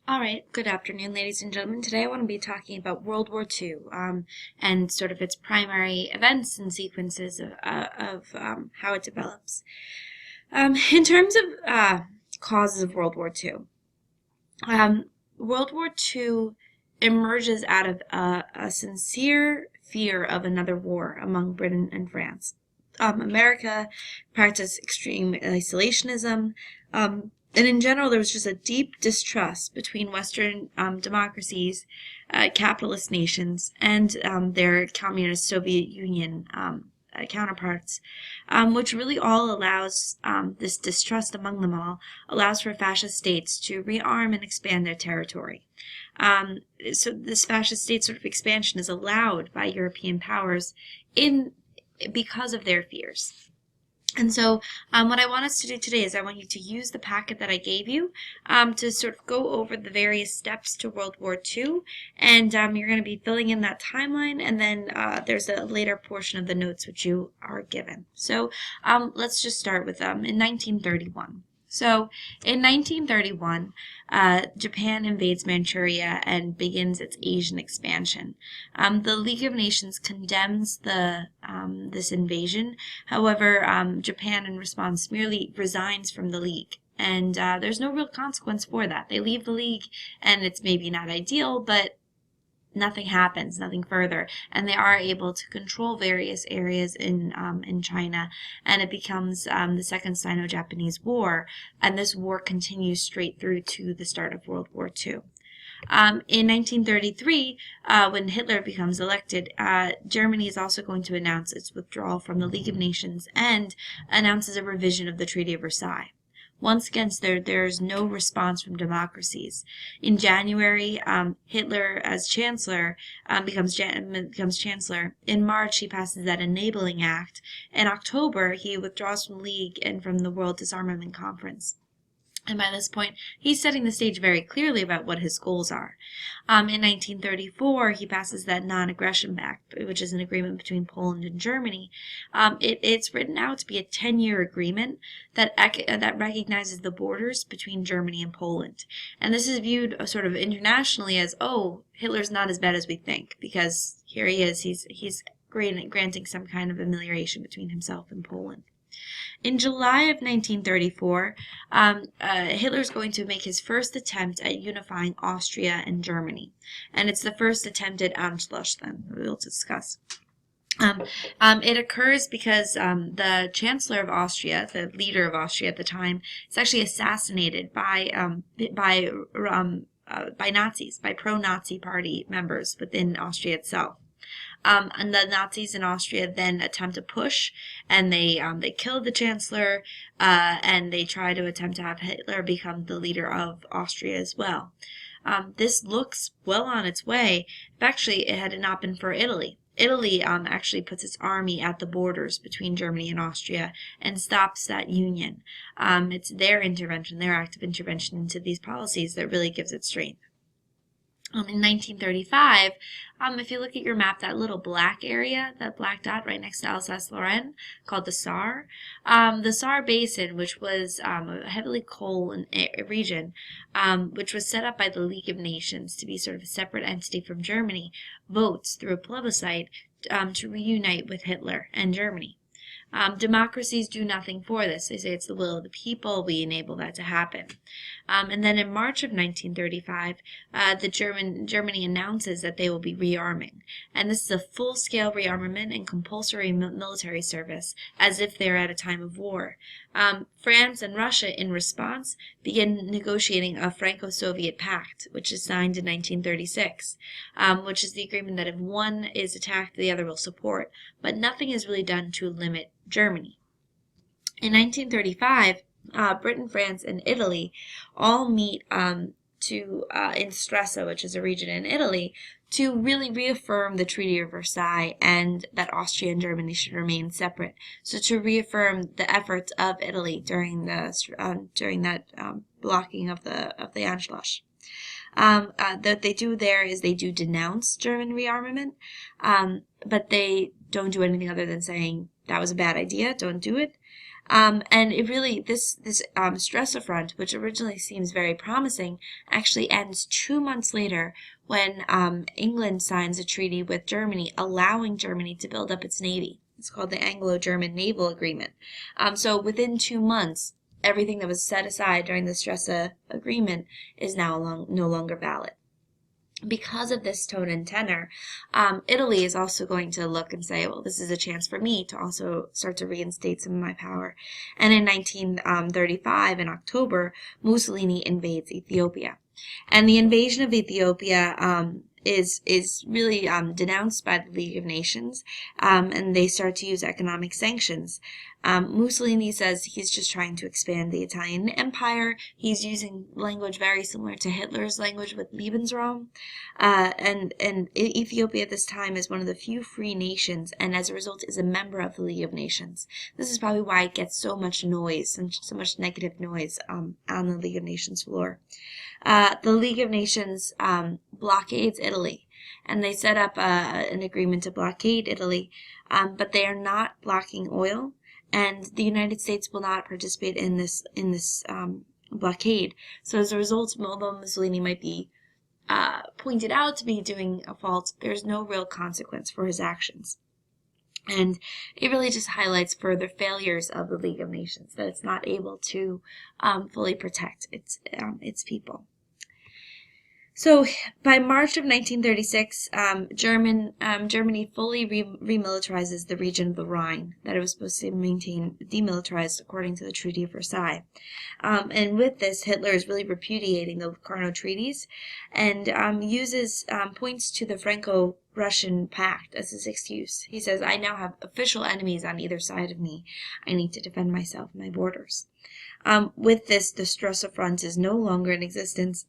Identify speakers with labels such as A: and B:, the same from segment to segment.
A: All right, good afternoon, ladies and gentlemen. Today I want to be talking about World War II and sort of its primary events and sequences of how it develops. In terms of causes of World War II, World War II emerges out of a sincere fear of another war among Britain and France. America practiced extreme isolationism. And in general, there was just a deep distrust between Western democracies, capitalist nations, and their communist Soviet Union counterparts, which really all allows this distrust among them all, allows for fascist states to rearm and expand their territory. So this fascist state sort of expansion is allowed by European powers because of their fears. And so what I want us to do today is I want you to use the packet that I gave you to sort of go over the various steps to World War II. And you're going to be filling in that timeline. And then there's a later portion of the notes which you are given. So let's just start with in 1931. So in 1931, Japan invades Manchuria and begins its Asian expansion. The League of Nations condemns this invasion. However, Japan in response merely resigns from the League. And there's no real consequence for that. They leave the League, and it's maybe not ideal, but nothing happens, nothing further, and they are able to control various areas in China, and it becomes the Second Sino-Japanese War, and this war continues straight through to the start of World War II. In 1933, when Hitler becomes elected, Germany is also going to announce its withdrawal from the League of Nations and announces a revision of the Treaty of Versailles. Once again, there's no response from democracies. In January, Hitler, as chancellor, becomes chancellor. In March, he passes that Enabling Act. In October, he withdraws from the League and from the World Disarmament Conference. And by this point, he's setting the stage very clearly about what his goals are. In 1934, he passes that Non-Aggression Pact, which is an agreement between Poland and Germany. It's written out to be a 10-year agreement that recognizes the borders between Germany and Poland. And this is viewed sort of internationally as, oh, Hitler's not as bad as we think, because here he is, he's granting some kind of amelioration between himself and Poland. In July of 1934, Hitler's going to make his first attempt at unifying Austria and Germany. And it's the first attempt at Anschluss, then, we'll discuss. It occurs because the Chancellor of Austria, the leader of Austria at the time, is actually assassinated by Nazis, by pro-Nazi party members within Austria itself. And the Nazis in Austria then attempt to push, and they kill the chancellor, and they try to attempt to have Hitler become the leader of Austria as well. This looks well on its way. If actually it had not been for Italy. Italy actually puts its army at the borders between Germany and Austria and stops that union. It's their intervention, their active intervention into these policies that really gives it strength. In 1935, if you look at your map, that little black area, that black dot right next to Alsace-Lorraine, called the Saar Basin, which was a heavily coal region, which was set up by the League of Nations to be sort of a separate entity from Germany, votes through a plebiscite to reunite with Hitler and Germany. Democracies do nothing for this. They say it's the will of the people. We enable that to happen. And then in March of 1935, Germany announces that they will be rearming. And this is a full-scale rearmament and compulsory military service, as if they're at a time of war. France and Russia, in response, begin negotiating a Franco-Soviet pact, which is signed in 1936, which is the agreement that if one is attacked, the other will support. But nothing is really done to limit Germany. In 1935, Britain, France, and Italy all meet in Stresa, which is a region in Italy, to really reaffirm the Treaty of Versailles and that Austria and Germany should remain separate. So to reaffirm the efforts of Italy during that blocking of the Anschluss. That they do there is they do denounce German rearmament, but they don't do anything other than saying that was a bad idea, don't do it. And it really, this stressor front, which originally seems very promising, actually ends 2 months later when England signs a treaty with Germany, allowing Germany to build up its navy. It's called the Anglo-German Naval Agreement. So within 2 months, everything that was set aside during the Stresa Agreement is now no longer valid. Because of this tone and tenor, Italy is also going to look and say, well, this is a chance for me to also start to reinstate some of my power. And in 1935, in October, Mussolini invades Ethiopia. And the invasion of Ethiopia is really denounced by the League of Nations, and they start to use economic sanctions. Mussolini says he's just trying to expand the Italian Empire. He's using language very similar to Hitler's language with Lebensraum. And Ethiopia at this time is one of the few free nations, and as a result is a member of the League of Nations. This is probably why it gets so much noise, and so much negative noise on the League of Nations floor. The League of Nations blockades Italy, and they set up an agreement to blockade Italy, but they are not blocking oil, and the United States will not participate in this blockade. So as a result, although Mussolini might be pointed out to be doing a fault, there's no real consequence for his actions. And it really just highlights further failures of the League of Nations, that it's not able to fully protect its people. So by March of 1936, Germany fully remilitarizes the region of the Rhine that it was supposed to maintain demilitarized according to the Treaty of Versailles. And with this, Hitler is really repudiating the Locarno treaties and points to the Franco-Russian Pact as his excuse. He says, I now have official enemies on either side of me. I need to defend myself and my borders. With this, the Stresa front is no longer in existence.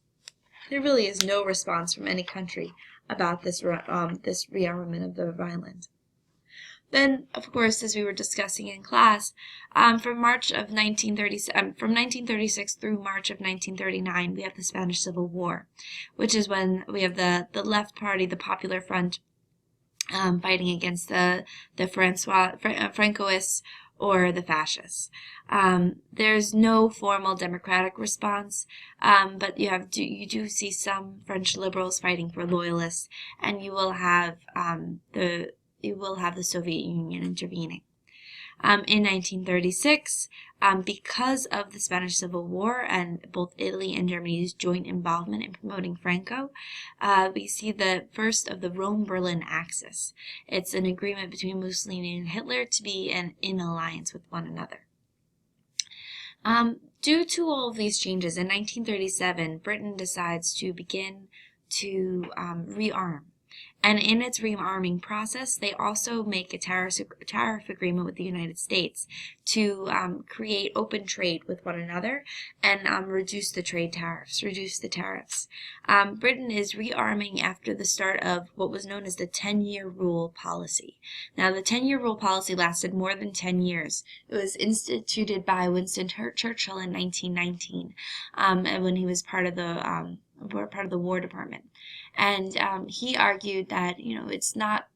A: There really is no response from any country about this rearmament of the Rhineland. Then, of course, as we were discussing in class, from 1936 through March of 1939, we have the Spanish Civil War, which is when we have the left party, the Popular Front, fighting against the Francoists or the fascists. There's no formal democratic response, but you do see some French liberals fighting for loyalists, and you will have the Soviet Union intervening. In 1936, because of the Spanish Civil War and both Italy and Germany's joint involvement in promoting Franco, we see the first of the Rome-Berlin axis. It's an agreement between Mussolini and Hitler to be in alliance with one another. Due to all of these changes, in 1937, Britain decides to begin to rearm. And in its rearming process, they also make a tariff agreement with the United States to create open trade with one another and reduce the tariffs. Britain is rearming after the start of what was known as the 10-year rule policy. Now, the 10-year rule policy lasted more than 10 years. It was instituted by Winston Churchill in 1919, when he was part of the War Department. And he argued that, it's not,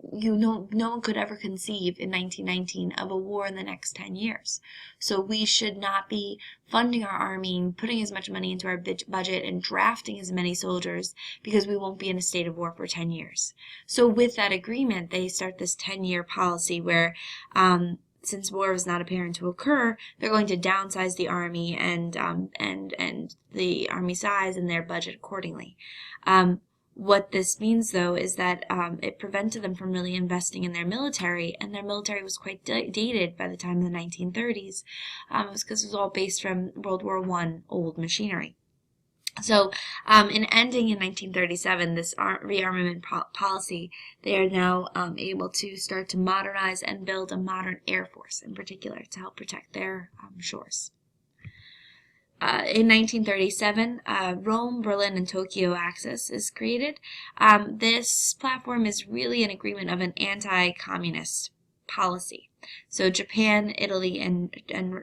A: no one could ever conceive in 1919 of a war in the next 10 years. So we should not be funding our army, putting as much money into our budget and drafting as many soldiers because we won't be in a state of war for 10 years. So with that agreement, they start this 10-year policy where, since war was not apparent to occur, they're going to downsize the army and the army size and their budget accordingly. What this means, though, is that it prevented them from really investing in their military, and their military was quite dated by the time of the 1930s. It was because it was all based from World War I old machinery. So, in ending in 1937, this rearmament policy, they are now able to start to modernize and build a modern air force, in particular, to help protect their shores. In 1937, Rome, Berlin, and Tokyo axis is created. This platform is really an agreement of an anti-communist policy. So Japan, Italy, and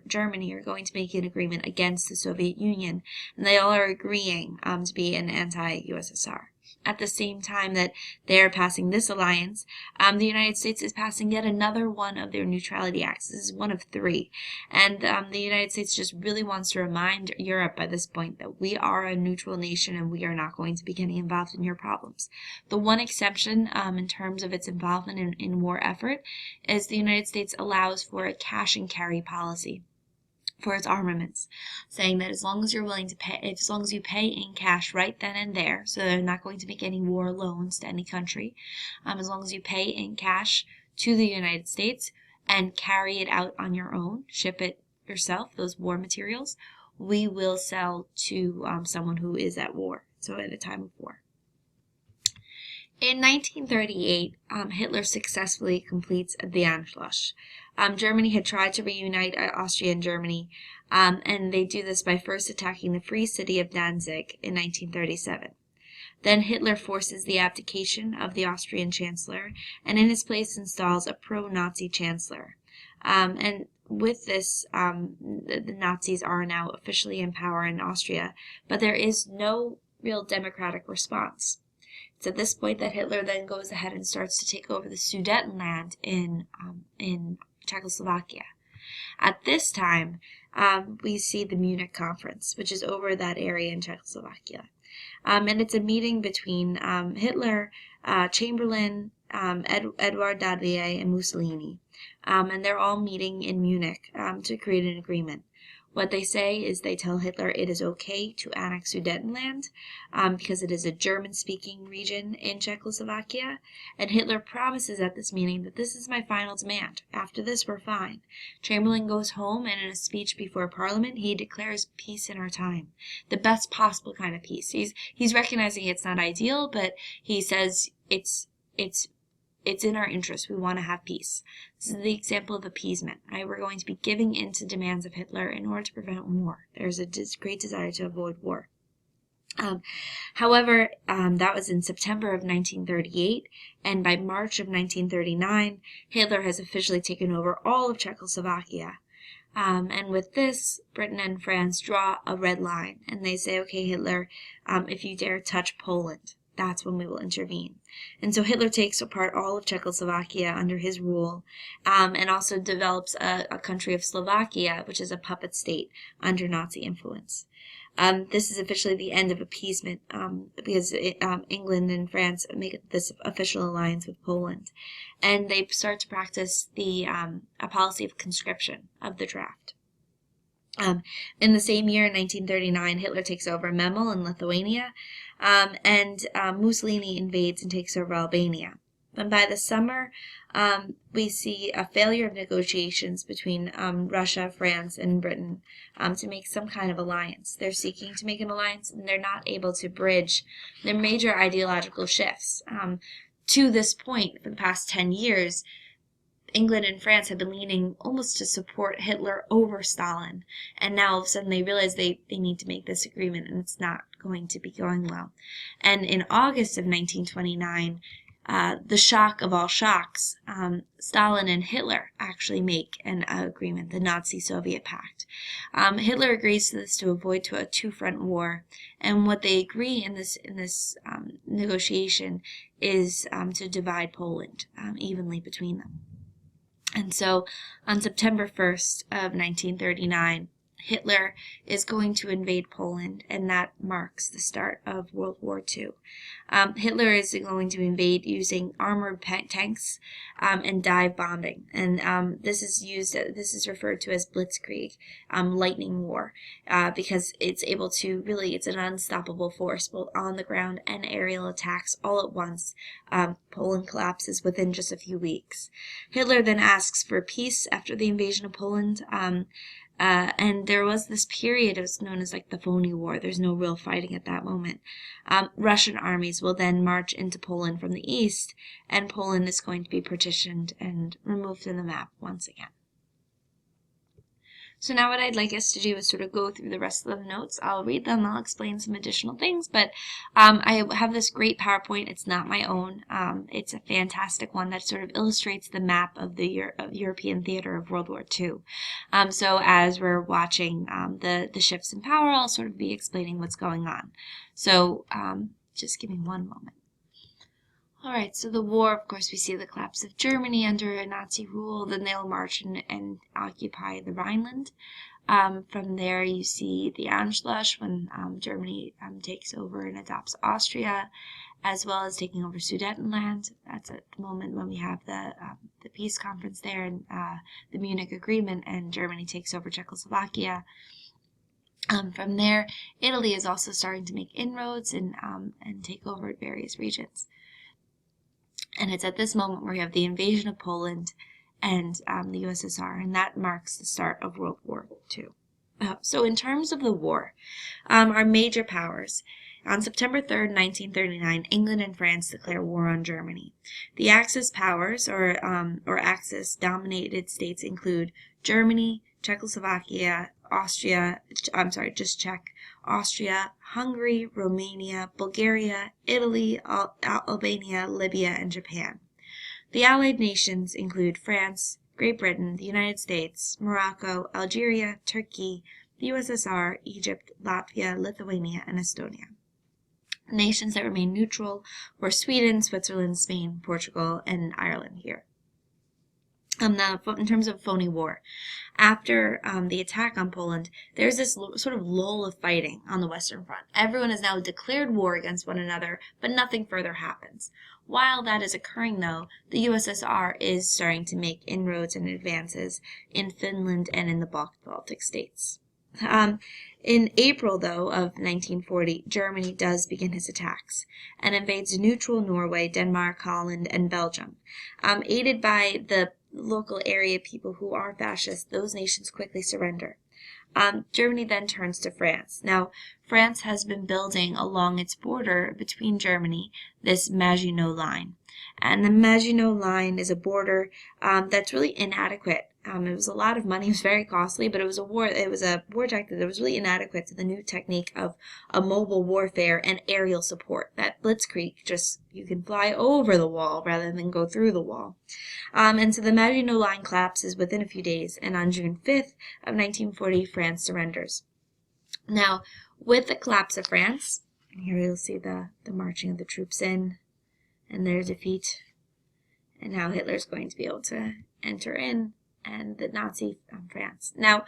A: Germany are going to make an agreement against the Soviet Union, and they all are agreeing to be an anti-USSR. At the same time that they are passing this alliance, the United States is passing yet another one of their neutrality acts. This is one of three. And the United States just really wants to remind Europe by this point that we are a neutral nation and we are not going to be getting involved in your problems. The one exception in terms of its involvement in war effort is the United States allows for a cash and carry policy for its armaments, saying that as long as you're willing to pay, as long as you pay in cash right then and there, so they're not going to make any war loans to any country, as long as you pay in cash to the United States and carry it out on your own, ship it yourself, those war materials, we will sell to someone who is at war, so at a time of war. In 1938, Hitler successfully completes the Anschluss. Germany had tried to reunite Austria and Germany, and they do this by first attacking the free city of Danzig in 1937. Then Hitler forces the abdication of the Austrian chancellor, and in his place installs a pro-Nazi chancellor. And with this, the Nazis are now officially in power in Austria, but there is no real democratic response. It's at this point that Hitler then goes ahead and starts to take over the Sudetenland in Czechoslovakia. At this time, we see the Munich Conference, which is over that area in Czechoslovakia. And it's a meeting between Hitler, Chamberlain, Edouard Daladier, and Mussolini. And they're all meeting in Munich to create an agreement. What they say is they tell Hitler it is okay to annex Sudetenland because it is a German-speaking region in Czechoslovakia, and Hitler promises at this meeting that this is my final demand. After this, we're fine. Chamberlain goes home, and in a speech before Parliament, he declares peace in our time, the best possible kind of peace. He's recognizing it's not ideal, but he says it's in our interest. We want to have peace. This is the example of appeasement, right? We're going to be giving in to demands of Hitler in order to prevent war. There's a great desire to avoid war. However, that was in September of 1938, and by March of 1939, Hitler has officially taken over all of Czechoslovakia. And with this, Britain and France draw a red line, and they say, okay, Hitler, if you dare touch Poland, that's when we will intervene. And so Hitler takes apart all of Czechoslovakia under his rule, and also develops a country of Slovakia, which is a puppet state under Nazi influence. This is officially the end of appeasement because England and France make this official alliance with Poland. And they start to practice a policy of conscription of the draft. In the same year, in 1939, Hitler takes over Memel in Lithuania, and Mussolini invades and takes over Albania. And by the summer, we see a failure of negotiations between Russia, France, and Britain to make some kind of alliance. They're seeking to make an alliance, and they're not able to bridge their major ideological shifts. To this point, for the past 10 years, England and France have been leaning almost to support Hitler over Stalin, and now all of a sudden they realize they need to make this agreement, and it's not going to be going well. And in August of 1929, the shock of all shocks, Stalin and Hitler actually make an agreement, the Nazi-Soviet Pact. Hitler agrees to this to avoid a two-front war, and what they agree in this negotiation is to divide Poland evenly between them. And so on September 1st of 1939, Hitler is going to invade Poland, and that marks the start of World War II. Hitler is going to invade using armored tanks and dive bombing, and this is referred to as Blitzkrieg, lightning war, because it's an unstoppable force, both on the ground and aerial attacks all at once. Poland collapses within just a few weeks. Hitler then asks for peace after the invasion of Poland. And there was this period, it was known as like the phony war. There's no real fighting at that moment. Russian armies will then march into Poland from the east, and Poland is going to be partitioned and removed from the map once again. So now what I'd like us to do is sort of go through the rest of the notes. I'll read them, I'll explain some additional things, but I have this great PowerPoint. It's not my own. It's a fantastic one that sort of illustrates the map of the European theater of World War II. So as we're watching the shifts in power, I'll sort of be explaining what's going on. So just give me one moment. All right, so the war, of course, we see the collapse of Germany under Nazi rule. Then they'll march and occupy the Rhineland. From there, you see the Anschluss when Germany takes over and adopts Austria, as well as taking over Sudetenland. That's at the moment when we have the peace conference there and the Munich Agreement, and Germany takes over Czechoslovakia. From there, Italy is also starting to make inroads and take over various regions. And it's at this moment where we have the invasion of Poland and the USSR, and that marks the start of World War II. So in terms of the war, our major powers. On September 3rd, 1939, England and France declare war on Germany. The Axis powers, or Axis dominated states, include Germany, Czechoslovakia, Austria, Austria, Hungary, Romania, Bulgaria, Italy, Albania, Libya, and Japan. The Allied nations include France, Great Britain, the United States, Morocco, Algeria, Turkey, the USSR, Egypt, Latvia, Lithuania, and Estonia. Nations that remain neutral were Sweden, Switzerland, Spain, Portugal, and Ireland here. Now, in terms of phony war, after the attack on Poland, there's this sort of lull of fighting on the Western Front. Everyone has now declared war against one another, but nothing further happens. While that is occurring, though, the USSR is starting to make inroads and advances in Finland and in the Baltic states. In April, though, of 1940, Germany does begin his attacks and invades neutral Norway, Denmark, Holland, and Belgium. Aided by the local area people who are fascist, those nations quickly surrender. Germany then turns to France. Now, France has been building along its border between Germany this Maginot Line. And the Maginot Line is a border that's really inadequate. It was a lot of money, it was very costly, but it was a war tactic that was really inadequate to the new technique of a mobile warfare and aerial support. That blitzkrieg, you can fly over the wall rather than go through the wall. And so the Maginot Line collapses within a few days, and on June 5th of 1940, France surrenders. Now, with the collapse of France, and here you'll see the marching of the troops in, and their defeat, and now Hitler's going to be able to enter in, and the Nazi France. Now,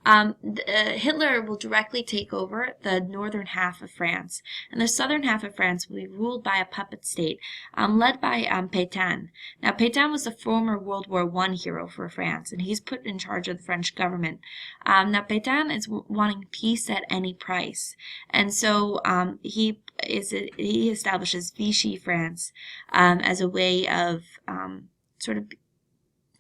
A: Hitler will directly take over the northern half of France, and the southern half of France will be ruled by a puppet state led by Pétain. Now, Pétain was the former World War I hero for France, and he's put in charge of the French government. Now, Pétain is wanting peace at any price, and so he establishes Vichy France as a way of sort of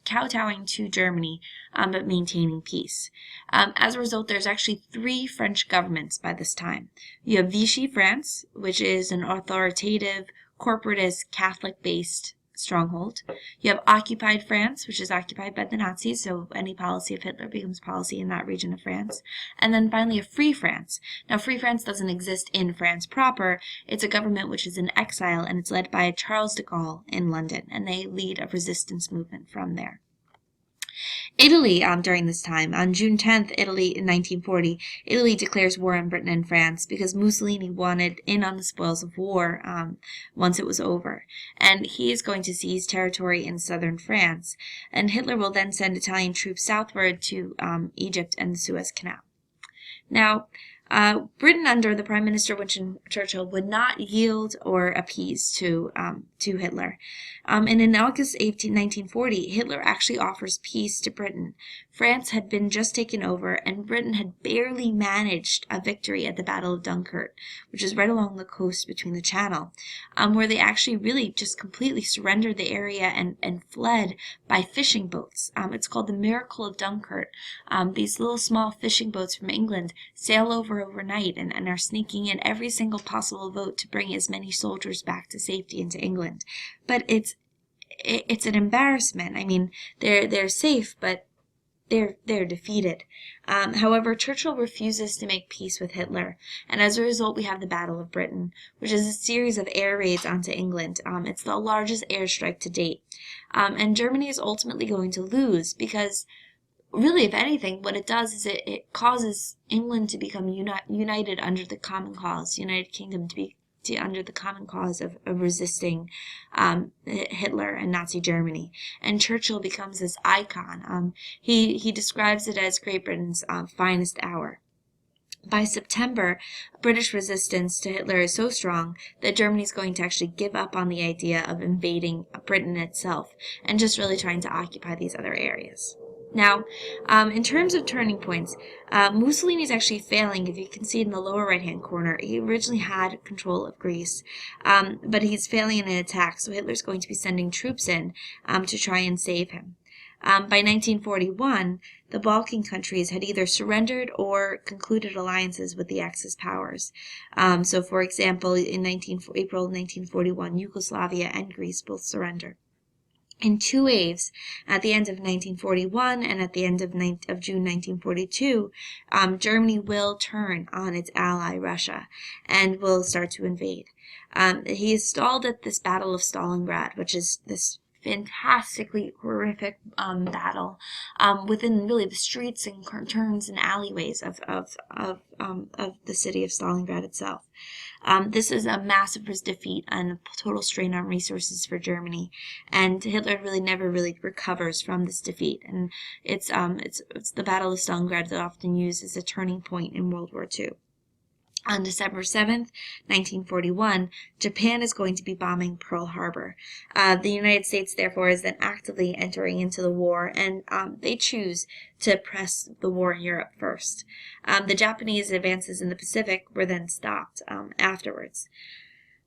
A: kowtowing to Germany, but maintaining peace. As a result, there's actually 3 French governments by this time. You have Vichy France, which is an authoritative, corporatist, Catholic-based stronghold. You have occupied France, which is occupied by the Nazis, so any policy of Hitler becomes policy in that region of France. And then finally a free France. Now, free France doesn't exist in France proper. It's a government which is in exile, and it's led by Charles de Gaulle in London, and they lead a resistance movement from there. Italy, during this time, on June 10th, Italy in 1940, Italy declares war on Britain and France because Mussolini wanted in on the spoils of war once it was over. And he is going to seize territory in southern France. And Hitler will then send Italian troops southward to Egypt and the Suez Canal. Now, Britain under the Prime Minister Winston Churchill would not yield or appease to Hitler. And in August 1940, Hitler actually offers peace to Britain. France had been just taken over, and Britain had barely managed a victory at the Battle of Dunkirk, which is right along the coast between the Channel, where they actually really just completely surrendered the area and fled by fishing boats. It's called the Miracle of Dunkirk. These little small fishing boats from England sail over overnight and are sneaking in every single possible boat to bring as many soldiers back to safety into England. But it's an embarrassment. I mean, they're safe, but they're defeated. However, Churchill refuses to make peace with Hitler, and as a result, we have the Battle of Britain, which is a series of air raids onto England. It's the largest airstrike to date, and Germany is ultimately going to lose because, really, if anything, what it does is it causes England to become united under the common cause, United Kingdom to be under the common cause of resisting Hitler and Nazi Germany. And Churchill becomes this icon. He describes it as Great Britain's finest hour. By September, British resistance to Hitler is so strong that Germany is going to actually give up on the idea of invading Britain itself and just really trying to occupy these other areas. Now, in terms of turning points, Mussolini is actually failing. If you can see in the lower right-hand corner, he originally had control of Greece, but he's failing in an attack, so Hitler's going to be sending troops in to try and save him. By 1941, the Balkan countries had either surrendered or concluded alliances with the Axis powers. So, for example, in April 1941, Yugoslavia and Greece both surrendered. In two waves, at the end of 1941 and at the end of June 1942, Germany will turn on its ally Russia and will start to invade. He is stalled at this Battle of Stalingrad, which is this fantastically horrific battle within really the streets and turns and alleyways of the city of Stalingrad itself. This is a massive defeat and a total strain on resources for Germany, and Hitler really never recovers from this defeat. And it's the Battle of Stalingrad that often used as a turning point in World War II. On December 7th, 1941, Japan is going to be bombing Pearl Harbor. The United States, therefore, is then actively entering into the war, and they choose to press the war in Europe first. The Japanese advances in the Pacific were then stopped afterwards.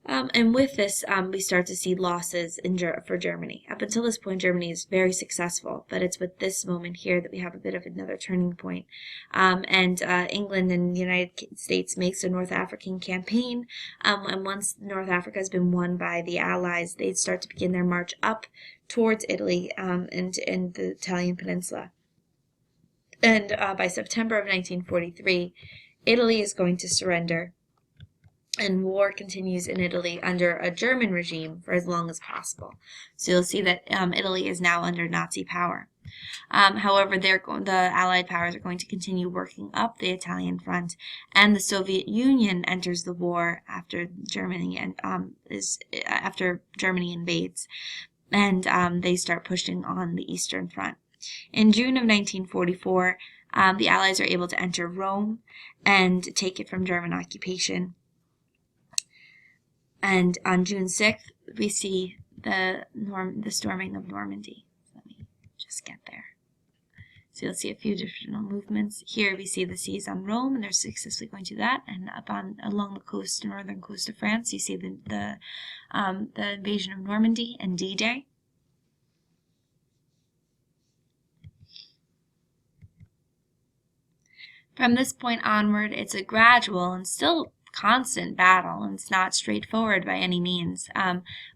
A: And with this, we start to see losses for Germany. Up until this point, Germany is very successful, but it's with this moment here that we have a bit of another turning point. England and the United States makes a North African campaign, and once North Africa has been won by the Allies, they start to begin their march up towards Italy and the Italian peninsula. And by September of 1943, Italy is going to surrender, and war continues in Italy under a German regime for as long as possible. So you'll see that Italy is now under Nazi power. However, the Allied powers are going to continue working up the Italian front, and the Soviet Union enters the war after Germany invades, and they start pushing on the Eastern Front. In June of 1944, the Allies are able to enter Rome and take it from German occupation. And on June 6th, we see the storming of Normandy. Let me just get there. So you'll see a few different movements. Here we see the siege on Rome, and they're successfully going to that. And along the coast, northern coast of France, you see the invasion of Normandy and D-Day. From this point onward, it's a gradual and still constant battle, and it's not straightforward by any means,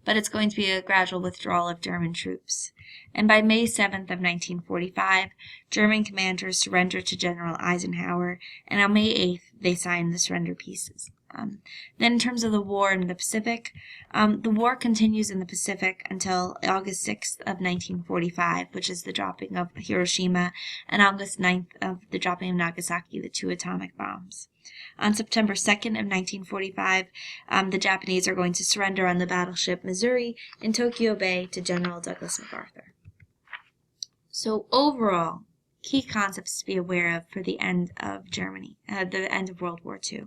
A: but it's going to be a gradual withdrawal of German troops. And by May 7th of 1945, German commanders surrender to General Eisenhower, and on May 8th, they sign the surrender pieces. Then in terms of the war in the Pacific, the war continues in the Pacific until August 6th of 1945, which is the dropping of Hiroshima, and August 9th of the dropping of Nagasaki, the two atomic bombs. On September 2nd of 1945, the Japanese are going to surrender on the battleship Missouri in Tokyo Bay to General Douglas MacArthur. So overall, key concepts to be aware of for the end of Germany, the end of World War II.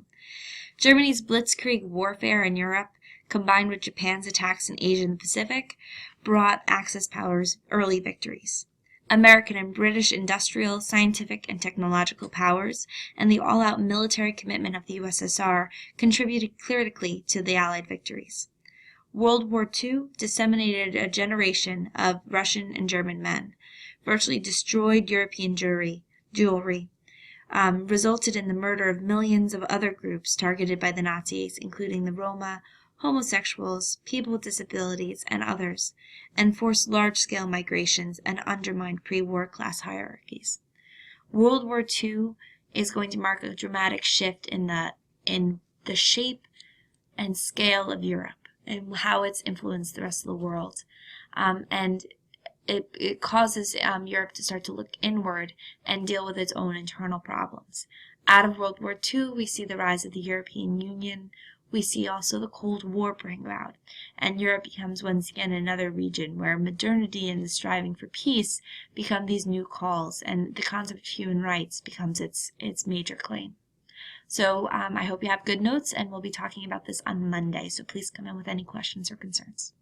A: Germany's blitzkrieg warfare in Europe, combined with Japan's attacks in Asia and the Pacific, brought Axis powers early victories. American and British industrial, scientific, and technological powers, and the all-out military commitment of the USSR contributed critically to the Allied victories. World War II disseminated a generation of Russian and German men, virtually destroyed European jewelry, resulted in the murder of millions of other groups targeted by the Nazis, including the Roma, homosexuals, people with disabilities, and others, and forced large-scale migrations and undermined pre-war class hierarchies. World War II is going to mark a dramatic shift in the shape and scale of Europe and how it's influenced the rest of the world. And it causes Europe to start to look inward and deal with its own internal problems. Out of World War II, we see the rise of the European Union. We see also the Cold War bring about, and Europe becomes once again another region where modernity and the striving for peace become these new calls, and the concept of human rights becomes its major claim. So I hope you have good notes, and we'll be talking about this on Monday, so please come in with any questions or concerns.